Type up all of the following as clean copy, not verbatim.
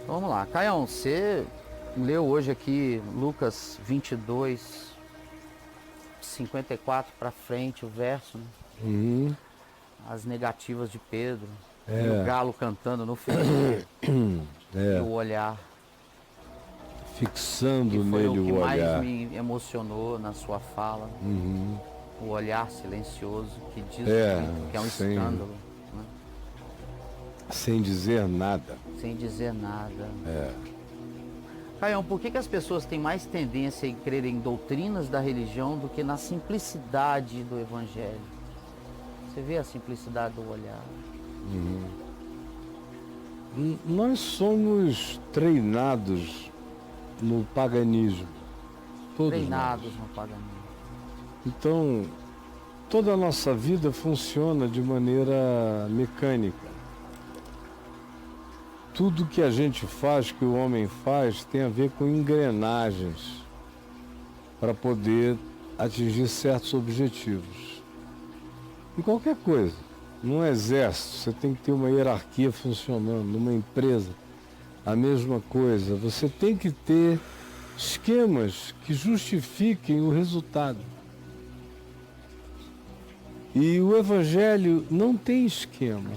Vamos lá, Caião, você leu hoje aqui Lucas 22, 54 para frente, o verso, né? Uhum. As negativas de Pedro, e o É, galo cantando no feijão, e o olhar, que fixando foi o nele que o mais olhar. me emocionou na sua fala, o olhar silencioso, que diz que é um sem, escândalo, né? sem dizer nada. Sem dizer nada. Caião, por que as pessoas têm mais tendência em crer em doutrinas da religião do que na simplicidade do evangelho? Você vê a simplicidade do olhar. Nós somos treinados no paganismo. Todos Treinados nós. no paganismo. Então, toda a nossa vida funciona de maneira mecânica. Tudo que a gente faz, que o homem faz, tem a ver com engrenagens para poder atingir certos objetivos. Em qualquer coisa. Num exército, você tem que ter uma hierarquia funcionando. Numa empresa, a mesma coisa. Você tem que ter esquemas que justifiquem o resultado. E o Evangelho não tem esquema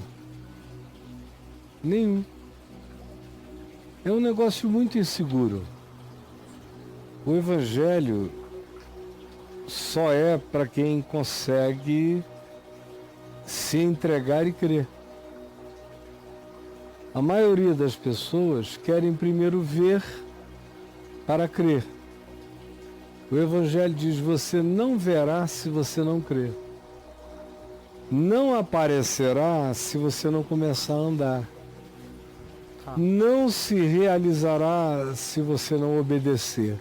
nenhum. É um negócio muito inseguro. O Evangelho só é para quem consegue se entregar e crer. A maioria das pessoas querem primeiro ver para crer. O Evangelho diz: você não verá se você não crer. Não aparecerá se você não começar a andar. Não se realizará se você não obedecer.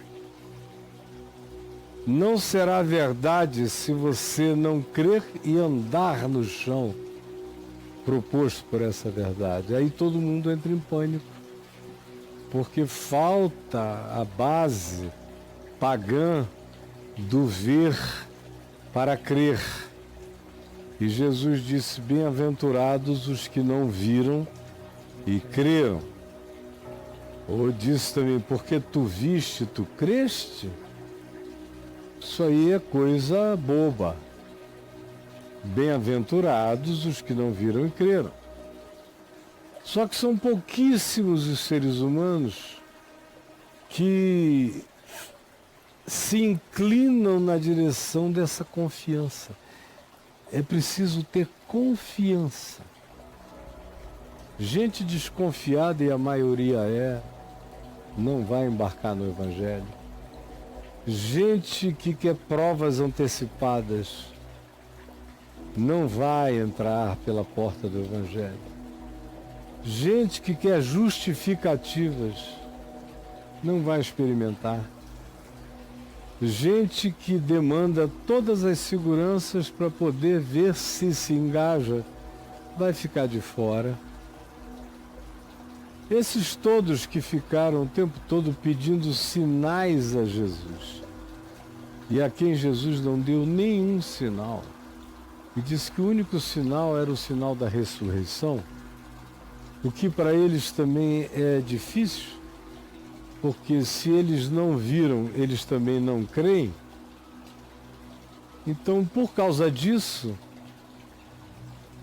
Não será verdade se você não crer e andar no chão proposto por essa verdade. Aí todo mundo entra em pânico, porque falta a base pagã do ver para crer. E Jesus disse: bem-aventurados os que não viram e creram. Ou disse também: porque tu viste, tu creste? Isso aí é coisa boba. Bem-aventurados os que não viram e creram. Só que são pouquíssimos os seres humanos que se inclinam na direção dessa confiança. É preciso ter confiança. Gente desconfiada, e a maioria não vai embarcar no Evangelho. Gente que quer provas antecipadas não vai entrar pela porta do Evangelho. Gente que quer justificativas não vai experimentar. Gente que demanda todas as seguranças para poder ver se engaja, vai ficar de fora. Esses todos que ficaram o tempo todo pedindo sinais a Jesus, e a quem Jesus não deu nenhum sinal, e disse que o único sinal era o sinal da ressurreição, o que para eles também é difícil, porque se eles não viram, eles também não creem. Então, por causa disso,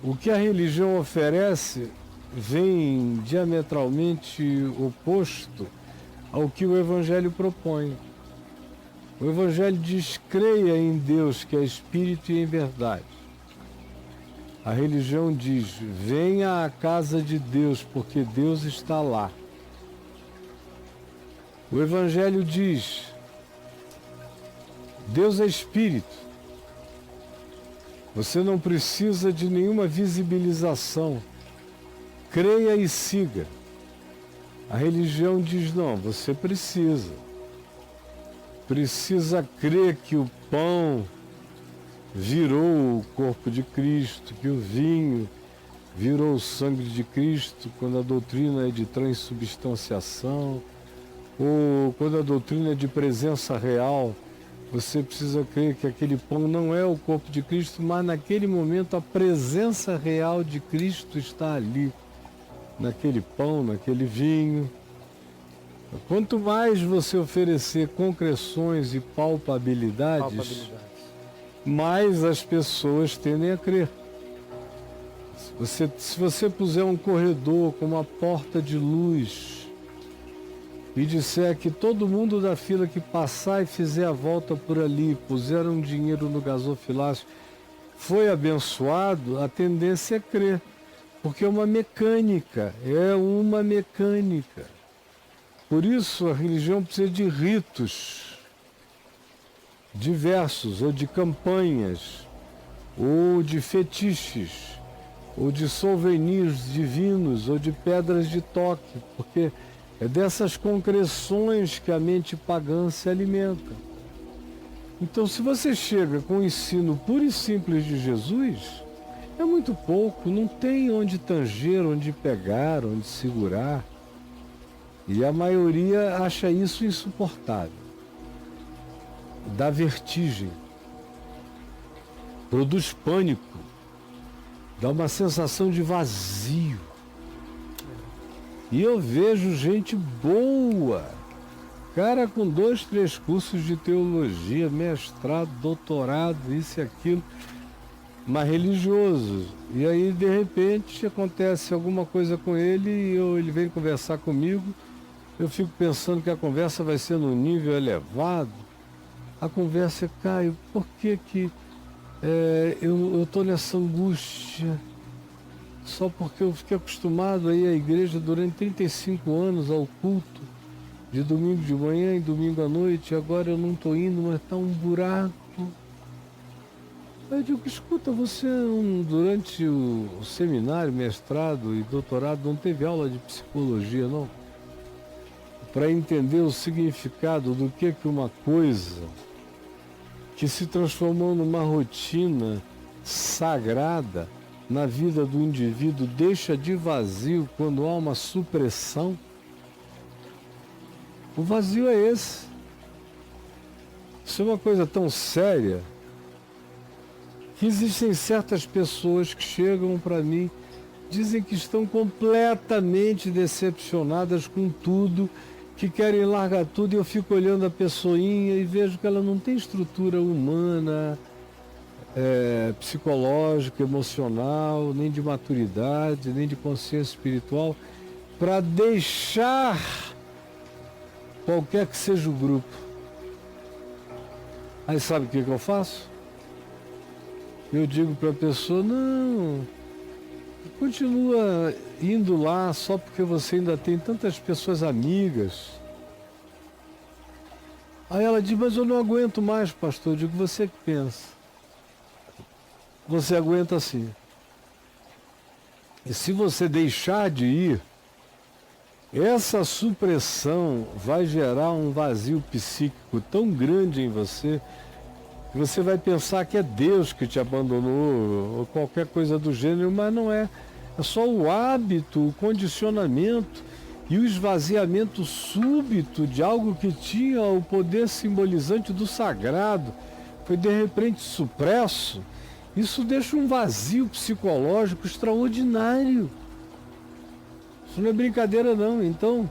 o que a religião oferece vem diametralmente oposto ao que o Evangelho propõe. O Evangelho diz: creia em Deus, que é Espírito e em verdade. A religião diz: venha à casa de Deus, porque Deus está lá. O Evangelho diz: Deus é Espírito. Você não precisa de nenhuma visibilização. Creia e siga. A religião diz: não, você precisa. Precisa crer que o pão virou o corpo de Cristo, que o vinho virou o sangue de Cristo, quando a doutrina é de transubstanciação, ou quando a doutrina é de presença real. Você precisa crer que aquele pão não é o corpo de Cristo, mas naquele momento a presença real de Cristo está ali, naquele pão, naquele vinho. Quanto mais você oferecer concreções e palpabilidades, mais as pessoas tendem a crer. Se você puser um corredor com uma porta de luz e disser que todo mundo da fila que passar e fizer a volta por ali, puseram dinheiro no gasofilácio, foi abençoado, a tendência é crer. Porque é uma mecânica. Por isso a religião precisa de ritos diversos, ou de campanhas, ou de fetiches, ou de souvenirs divinos, ou de pedras de toque, porque é dessas concreções que a mente pagã se alimenta. Então, se você chega com o ensino puro e simples de Jesus, é muito pouco, não tem onde tanger, onde pegar, onde segurar. E a maioria acha isso insuportável. Dá vertigem, produz pânico, dá uma sensação de vazio. E eu vejo gente boa, cara com 2, 3 cursos de teologia, mestrado, doutorado, isso e aquilo, mas religioso. E aí, de repente, acontece alguma coisa com ele e ele vem conversar comigo. Eu fico pensando que a conversa vai ser num nível elevado. A conversa é, Caio, por que eu estou nessa angústia? Só porque eu fiquei acostumado a ir à igreja durante 35 anos, ao culto, de domingo de manhã e domingo à noite, e agora eu não estou indo, mas está um buraco. Aí eu digo, escuta, você durante o seminário, mestrado e doutorado não teve aula de psicologia, não? Para entender o significado do que uma coisa que se transformou numa rotina sagrada na vida do indivíduo deixa de vazio quando há uma supressão. O vazio é esse. Isso é uma coisa tão séria que existem certas pessoas que chegam para mim, dizem que estão completamente decepcionadas com tudo, que querem largar tudo, e eu fico olhando a pessoinha e vejo que ela não tem estrutura humana, psicológica, emocional, nem de maturidade, nem de consciência espiritual, para deixar qualquer que seja o grupo. Aí sabe o que eu faço? Eu digo para a pessoa, não, continua indo lá só porque você ainda tem tantas pessoas amigas. Aí ela diz, mas eu não aguento mais, pastor. Eu digo, você que pensa. Você aguenta sim. E se você deixar de ir, essa supressão vai gerar um vazio psíquico tão grande em você que você vai pensar que é Deus que te abandonou ou qualquer coisa do gênero, mas não é. É só o hábito, o condicionamento e o esvaziamento súbito de algo que tinha o poder simbolizante do sagrado. Foi de repente supresso. Isso deixa um vazio psicológico extraordinário. Isso não é brincadeira não. Então,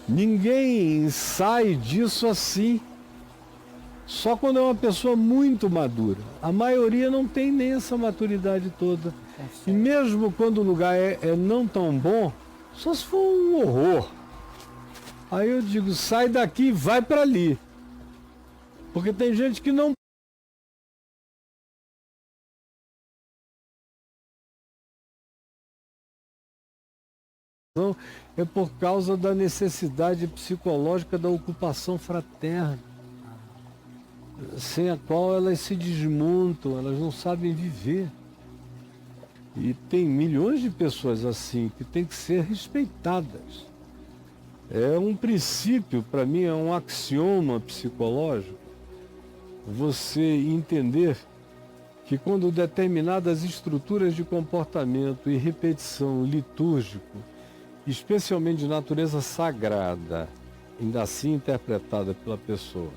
ninguém sai disso assim. Só quando é uma pessoa muito madura. A maioria não tem nem essa maturidade toda. E mesmo quando o lugar é não tão bom, só se for um horror. Aí eu digo, sai daqui e vai para ali. Porque tem gente que não é por causa da necessidade psicológica da ocupação fraterna, sem a qual elas se desmontam, elas não sabem viver. E tem milhões de pessoas assim que têm que ser respeitadas. É um princípio, para mim, é um axioma psicológico. Você entender que quando determinadas estruturas de comportamento e repetição litúrgico, especialmente de natureza sagrada, ainda assim interpretada pela pessoa,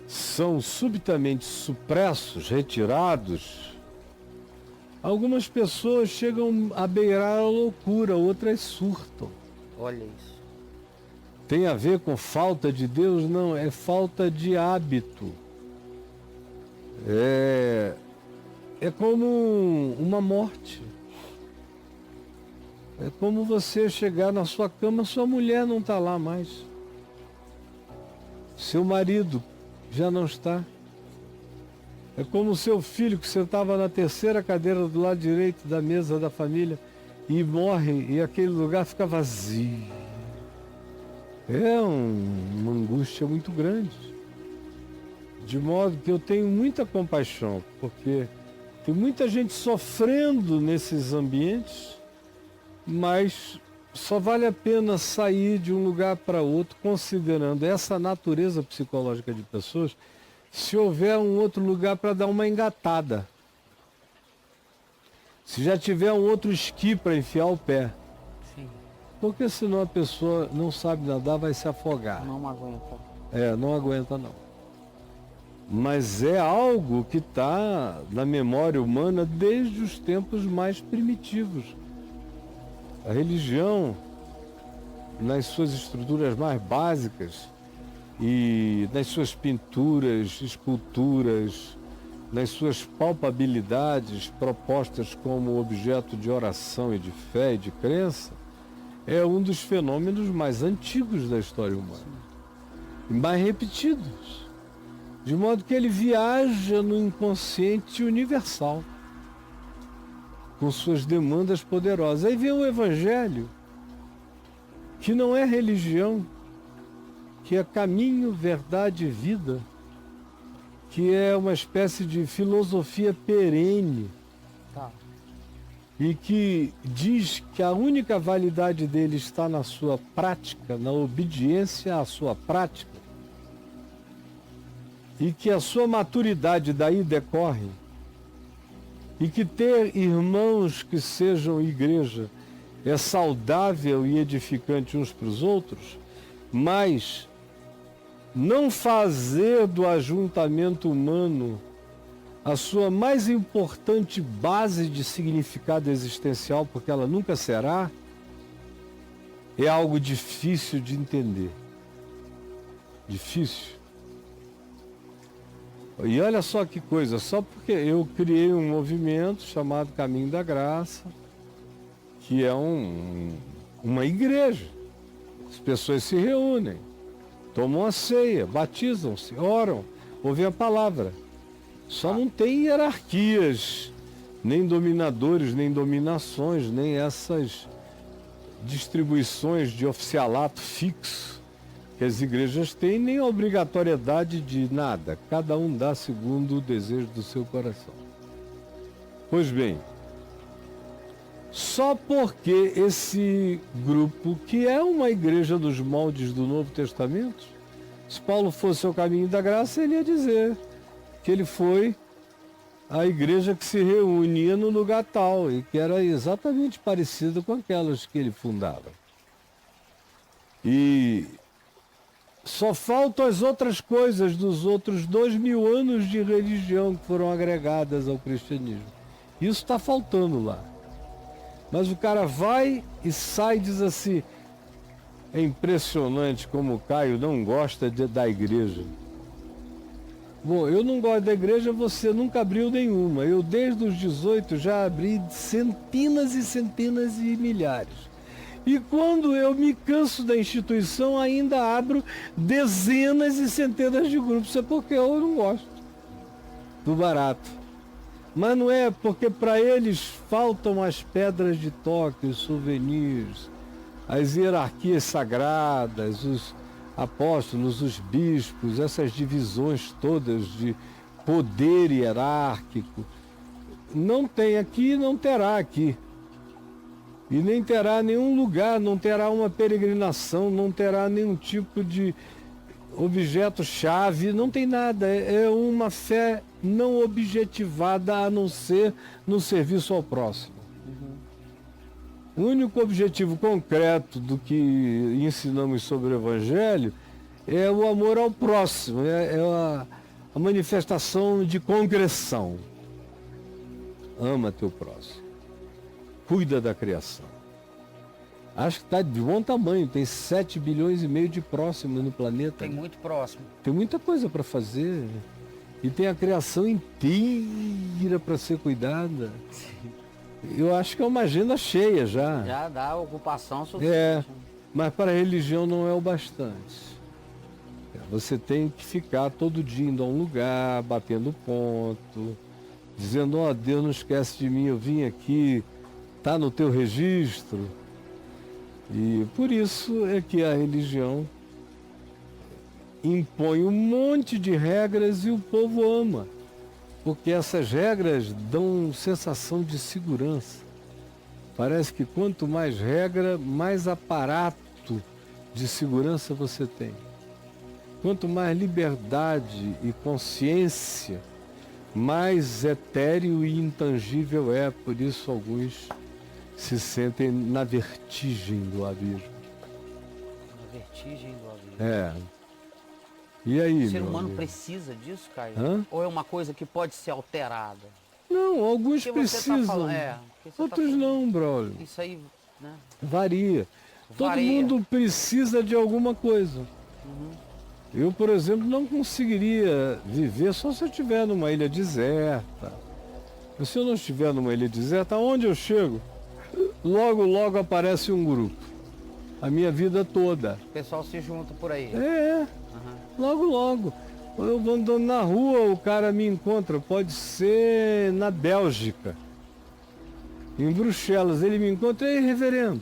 são subitamente supressos, retirados, algumas pessoas chegam a beirar a loucura, outras surtam. Olha isso. tem a ver com falta de Deus? Não, é falta de hábito. É como uma morte. É como você chegar na sua cama, sua mulher não está lá mais. Seu marido já não está. É como o seu filho que sentava na terceira cadeira do lado direito da mesa da família e morre e aquele lugar fica vazio. É uma angústia muito grande. De modo que eu tenho muita compaixão, porque tem muita gente sofrendo nesses ambientes, mas só vale a pena sair de um lugar para outro, considerando essa natureza psicológica de pessoas, se houver um outro lugar para dar uma engatada. Se já tiver um outro esqui para enfiar o pé. Sim. Porque senão a pessoa não sabe nadar, vai se afogar. Não aguenta. Não aguenta não. Mas é algo que está na memória humana desde os tempos mais primitivos. A religião, nas suas estruturas mais básicas e nas suas pinturas, esculturas, nas suas palpabilidades propostas como objeto de oração e de fé e de crença, é um dos fenômenos mais antigos da história humana e mais repetidos, de modo que ele viaja no inconsciente universal com suas demandas poderosas. Aí vem o Evangelho, que não é religião, que é caminho, verdade e vida, que é uma espécie de filosofia perene, e que diz que a única validade dele está na sua prática, na obediência à sua prática, e que a sua maturidade daí decorre, e que ter irmãos que sejam igreja é saudável e edificante uns para os outros, mas não fazer do ajuntamento humano a sua mais importante base de significado existencial, porque ela nunca será, é algo difícil de entender. Difícil. E olha só que coisa, só porque eu criei um movimento chamado Caminho da Graça, que é uma igreja. As pessoas se reúnem, tomam a ceia, batizam-se, oram, ouvem a palavra. Só não tem hierarquias, nem dominadores, nem dominações, nem essas distribuições de oficialato fixo que as igrejas têm, nem a obrigatoriedade de nada. Cada um dá segundo o desejo do seu coração. Pois bem, só porque esse grupo, que é uma igreja dos moldes do Novo Testamento, se Paulo fosse ao Caminho da Graça, ele ia dizer que ele foi à igreja que se reunia no lugar tal, e que era exatamente parecida com aquelas que ele fundava. E só faltam as outras coisas dos outros 2000 anos de religião que foram agregadas ao cristianismo. Isso está faltando lá. Mas o cara vai e sai e diz assim: é impressionante como o Caio não gosta da igreja. Bom, eu não gosto da igreja, você nunca abriu nenhuma. Eu desde os 18 já abri centenas e centenas e milhares. E quando eu me canso da instituição, ainda abro dezenas e centenas de grupos. É porque eu não gosto do barato. Mas não é porque para eles faltam as pedras de toque, os souvenirs, as hierarquias sagradas, os apóstolos, os bispos, essas divisões todas de poder hierárquico. Não tem aqui, não terá aqui. E nem terá nenhum lugar, não terá uma peregrinação, não terá nenhum tipo de objeto-chave, não tem nada. É uma fé não objetivada a não ser no serviço ao próximo. O único objetivo concreto do que ensinamos sobre o Evangelho é o amor ao próximo, é a manifestação de concreção. Ama teu próximo. Cuida da criação. Acho que está de bom tamanho, tem 7 bilhões e meio de próximos no planeta. Tem muito próximo. Tem muita coisa para fazer. E tem a criação inteira para ser cuidada. Eu acho que é uma agenda cheia já. Já dá ocupação suficiente. É, mas para a religião não é o bastante. Você tem que ficar todo dia indo a um lugar, batendo ponto, dizendo, ó, Deus, não esquece de mim, eu vim aqui, tá no teu registro. E por isso é que a religião impõe um monte de regras e o povo ama. Porque essas regras dão sensação de segurança. Parece que quanto mais regra, mais aparato de segurança você tem. Quanto mais liberdade e consciência, mais etéreo e intangível é. Por isso alguns se sentem na vertigem do abismo. Na vertigem do abismo. É. E aí, O ser meu humano amigo? precisa disso, Caio? Hã? Ou é uma coisa que pode ser alterada? Não, alguns Porque você tá precisam. falando- porque você tá Outros falando- não, brother. Isso aí, né? Varia. Todo Varia. mundo precisa de alguma coisa. Eu, por exemplo, não conseguiria viver só se eu estiver numa ilha deserta. E se eu não estiver numa ilha deserta, aonde eu chego? Logo, logo aparece um grupo. A minha vida toda. O pessoal se junta por aí. É, logo, logo. Eu vou andando na rua, o cara me encontra. Pode ser na Bélgica, em Bruxelas. Ele me encontra, ei, reverendo,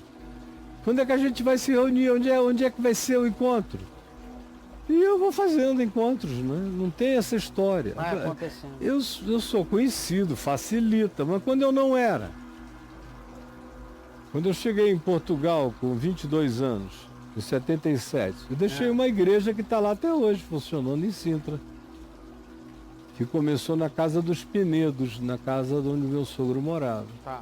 quando é que a gente vai se reunir? Onde é que vai ser o encontro? E eu vou fazendo encontros, né? Não tem essa história. Vai acontecendo. Eu sou conhecido, facilita, mas quando eu não era. Quando eu cheguei em Portugal com 22 anos, em 77, eu deixei uma igreja que está lá até hoje, funcionando em Sintra. Que começou na casa dos Penedos, na casa onde meu sogro morava. Tá.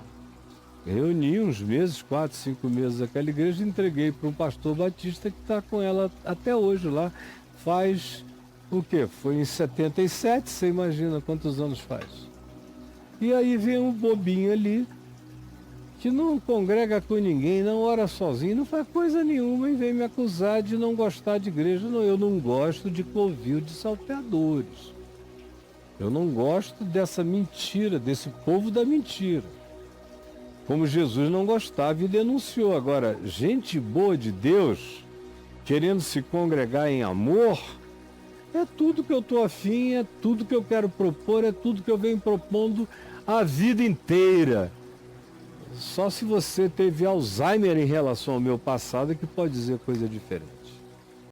Reuni uns meses, 4, 5 meses, aquela igreja e entreguei para um pastor batista que está com ela até hoje lá. Faz o quê? Foi em 77, você imagina quantos anos faz. E aí vem um bobinho ali, que não congrega com ninguém, não ora sozinho, não faz coisa nenhuma e vem me acusar de não gostar de igreja. Não, eu não gosto de covil de salteadores. Eu não gosto dessa mentira, desse povo da mentira. Como Jesus não gostava e denunciou. Agora, gente boa de Deus, querendo se congregar em amor, é tudo que eu estou afim, é tudo que eu quero propor, é tudo que eu venho propondo a vida inteira. Só se você teve Alzheimer em relação ao meu passado é que pode dizer coisa diferente.